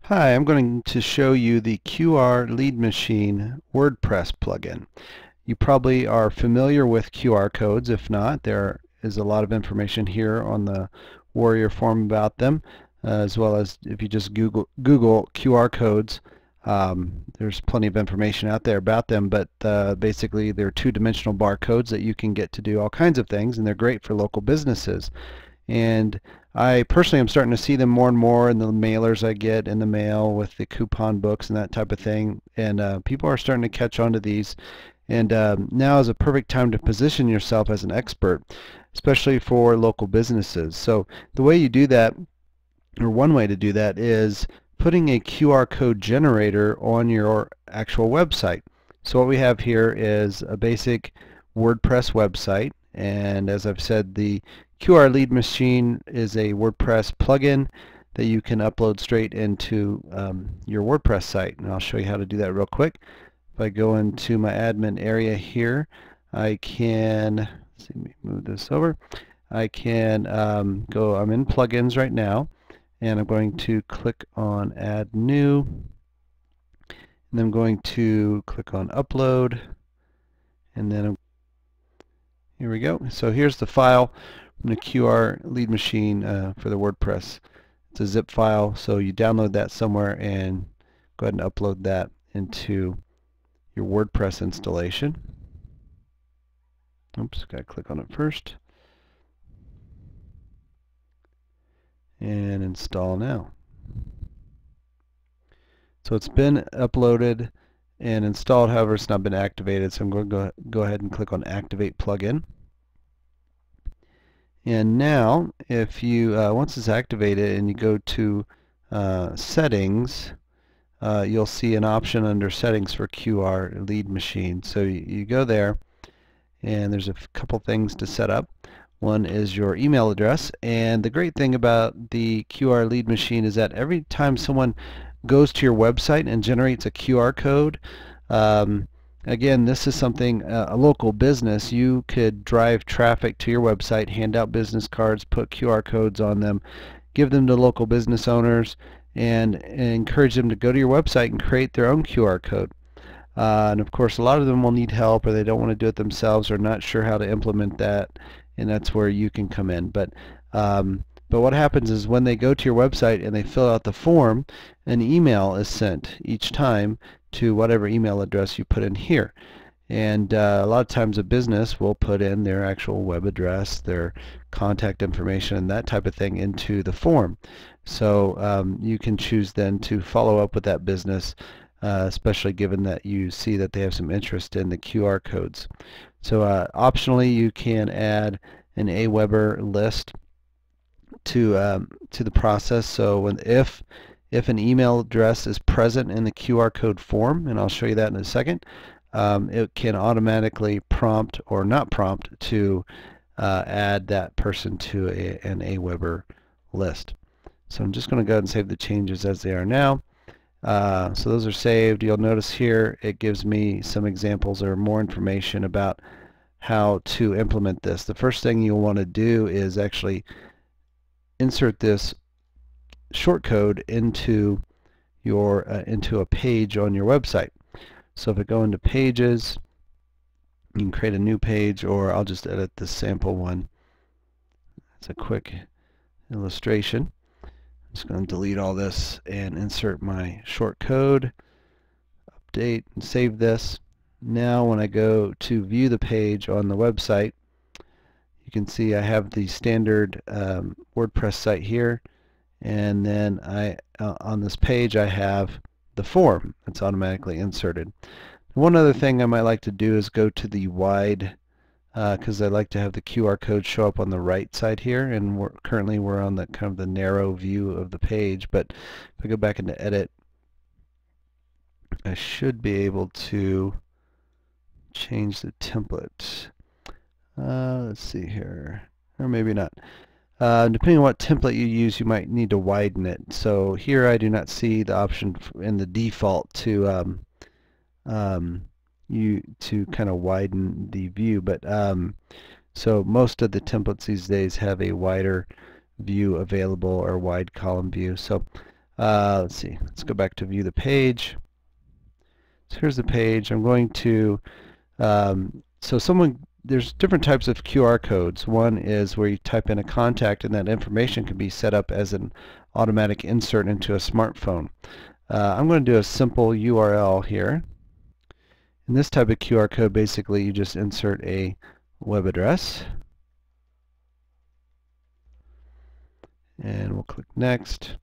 Hi, I'm going to show you the QrLeadMachine Wordpress plugin. You probably are familiar with QR codes. If not, there is a lot of information here on the Warrior form about them, as well as if you just Google QR codes. There's plenty of information out there about them, but basically they're two-dimensional barcodes that you can get to do all kinds of things, and they're great for local businesses. And I personally am starting to see them more and more in the mailers I get in the mail with the coupon books and that type of thing. And people are starting to catch on to these. And now is a perfect time to position yourself as an expert, especially for local businesses. So the way you do that, or one way to do that, is putting a QR code generator on your actual website. So what we have here is a basic WordPress website. And as I've said, the QrLeadMachine is a WordPress plugin that you can upload straight into your WordPress site. And I'll show you how to do that real quick. If I go into my admin area here, I can, let me move this over. I can I'm in plugins right now, and I'm going to click on Add New, and I'm going to click on Upload, and then here we go. So here's the file from the QrLeadMachine for the WordPress. It's a zip file, so you download that somewhere and go ahead and upload that into your WordPress installation. Oops, got to click on it first. And install now. So it's been uploaded and installed, however it's not been activated, so I'm going to go ahead and click on Activate Plugin. And now if you once it's activated and you go to Settings, you'll see an option under Settings for QrLeadMachine. So you go there, and there's a couple things to set up. One is your email address, and the great thing about the QrLeadMachine is that every time someone goes to your website and generates a QR code, again, this is something, a local business, you could drive traffic to your website, hand out business cards, put QR codes on them, give them to local business owners, and encourage them to go to your website and create their own QR code. And of course, a lot of them will need help, or they don't want to do it themselves, or not sure how to implement that, and that's where you can come in. But what happens is when they go to your website and they fill out the form, an email is sent each time to whatever email address you put in here. And a lot of times a business will put in their actual web address, their contact information, and that type of thing into the form. So you can choose then to follow up with that business, especially given that you see that they have some interest in the QR codes. So optionally, you can add an Aweber list to the process. So if an email address is present in the QR code form, and I'll show you that in a second, it can automatically prompt or not prompt to add that person to an Aweber list. So I'm just going to go ahead and save the changes as they are now. So those are saved. You'll notice here it gives me some examples or more information about how to implement this. The first thing you'll want to do is actually insert this shortcode into your into a page on your website. So if I go into Pages, you can create a new page, or I'll just edit this sample one. It's a quick illustration. I'm just going to delete all this and insert my short code, update, and save this. Now when I go to view the page on the website, you can see I have the standard WordPress site here, and then on this page I have the form that's automatically inserted. One other thing I might like to do is go to the wide, because I like to have the QR code show up on the right side here, and currently we're on the kind of the narrow view of the page. But if I go back into Edit, I should be able to change the template. Let's see here, or maybe not. Depending on what template you use, you might need to widen it. So here I do not see the option in the default to kind of widen the view, but so most of the templates these days have a wider view available, or wide column view. So Let's see. Let's go back to view the page. So here's the page. I'm going to there's different types of QR codes. One is where you type in a contact and that information can be set up as an automatic insert into a smartphone. I'm going to do a simple URL here. In this type of QR code, basically you just insert a web address. And we'll click next.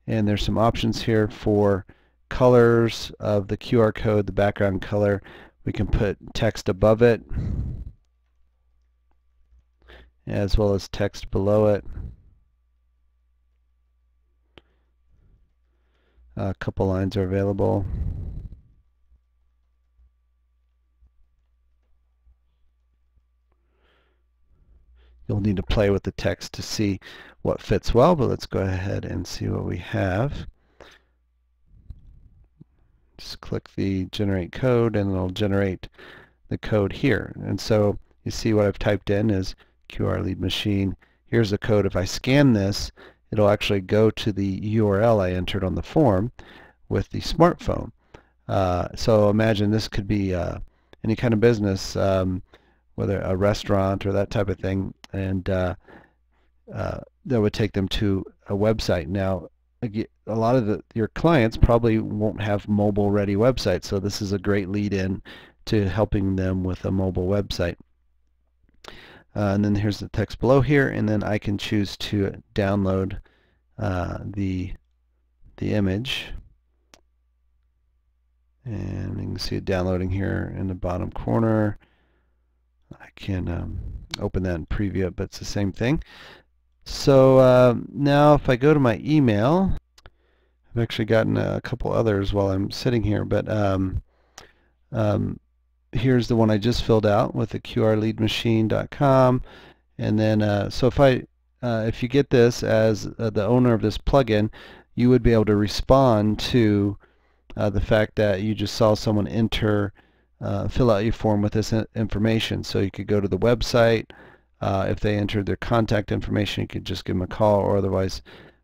And there's some options here for colors of the QR code, the background color. We can put text above it as well as text below it. A couple lines are available. You'll need to play with the text to see what fits well, but let's go ahead and see what we have. Just click the generate code and it'll generate the code here. And so you see what I've typed in is QrLeadMachine. Here's the code. If I scan this, it'll actually go to the URL I entered on the form with the smartphone. So imagine this could be any kind of business, whether a restaurant or that type of thing, and that would take them to a website. Now, a lot of your clients probably won't have mobile-ready websites, so this is a great lead-in to helping them with a mobile website. And then here's the text below here, and then I can choose to download the image. And you can see it downloading here in the bottom corner. I can open that and preview it, but it's the same thing. So now if I go to my email, I've actually gotten a couple others while I'm sitting here, but here's the one I just filled out with the QrLeadMachine.com. And then so if you get this as the owner of this plugin, you would be able to respond to the fact that you just saw someone fill out your form with this information. So you could go to the website. If they entered their contact information, you could just give them a call, or otherwise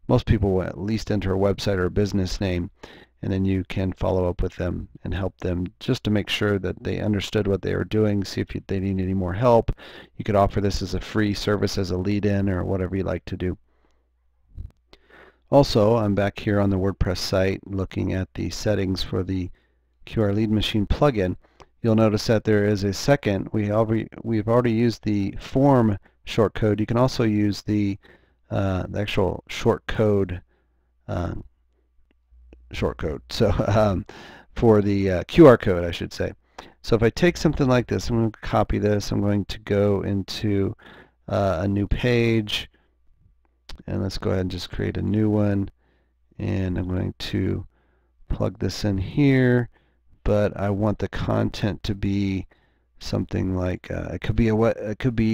most people will at least enter a website or a business name, and then you can follow up with them and help them just to make sure that they understood what they were doing, see if they need any more help. You could offer this as a free service as a lead-in or whatever you like to do. Also, I'm back here on the WordPress site looking at the settings for the QrLeadMachine plugin. You'll notice that there is a second. We've already used the form shortcode. You can also use the actual shortcode So for the QR code, I should say. So if I take something like this, I'm going to copy this. I'm going to go into a new page, and let's go ahead and just create a new one. And I'm going to plug this in here. But I want the content to be something like it could be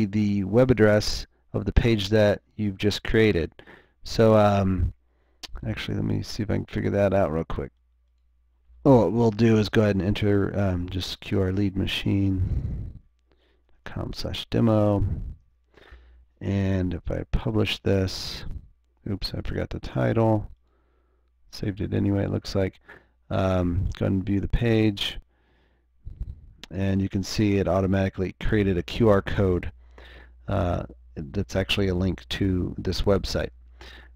the web address of the page that you've just created. So actually, let me see if I can figure that out real quick. What we'll do is go ahead and enter just QrLeadMachine.com/demo, and if I publish this, oops, I forgot the title. Saved it anyway. It looks like. Go ahead and view the page, and you can see it automatically created a QR code that's actually a link to this website.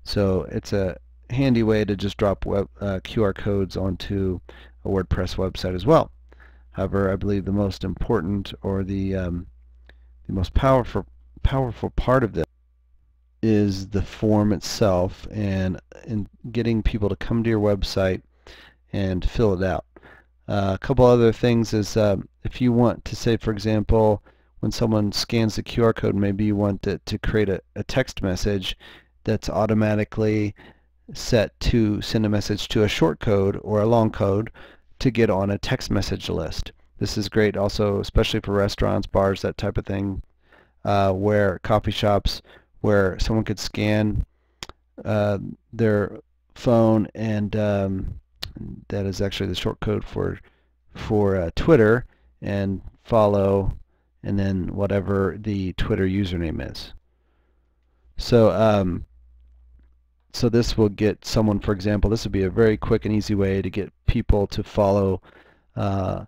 So it's a handy way to just drop QR codes onto a WordPress website as well. However, I believe the most important, or the most powerful part of this is the form itself, and in getting people to come to your website and fill it out. A couple other things is if you want to say, for example, when someone scans the QR code, maybe you want it to create a text message that's automatically set to send a message to a short code or a long code to get on a text message list. This is great also, especially for restaurants, bars, that type of thing, where coffee shops, where someone could scan their phone, and that is actually the short code for Twitter, and follow, and then whatever the Twitter username is. So So this will get someone, for example, this would be a very quick and easy way to get people to follow a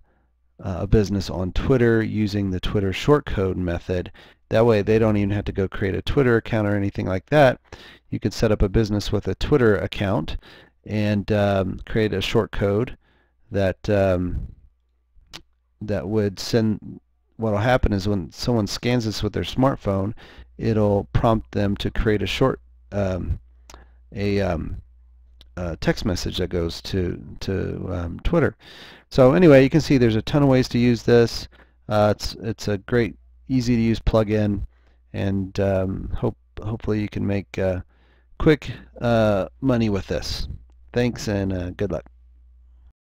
business on Twitter using the Twitter shortcode method. That way they don't even have to go create a Twitter account or anything like that. You could set up a business with a Twitter account and create a shortcode that that would send. What will happen is when someone scans this with their smartphone, it'll prompt them to create a text message that goes to Twitter. So anyway, you can see there's a ton of ways to use this. It's a great, easy to use plugin, and hopefully you can make quick money with this. Thanks, and good luck.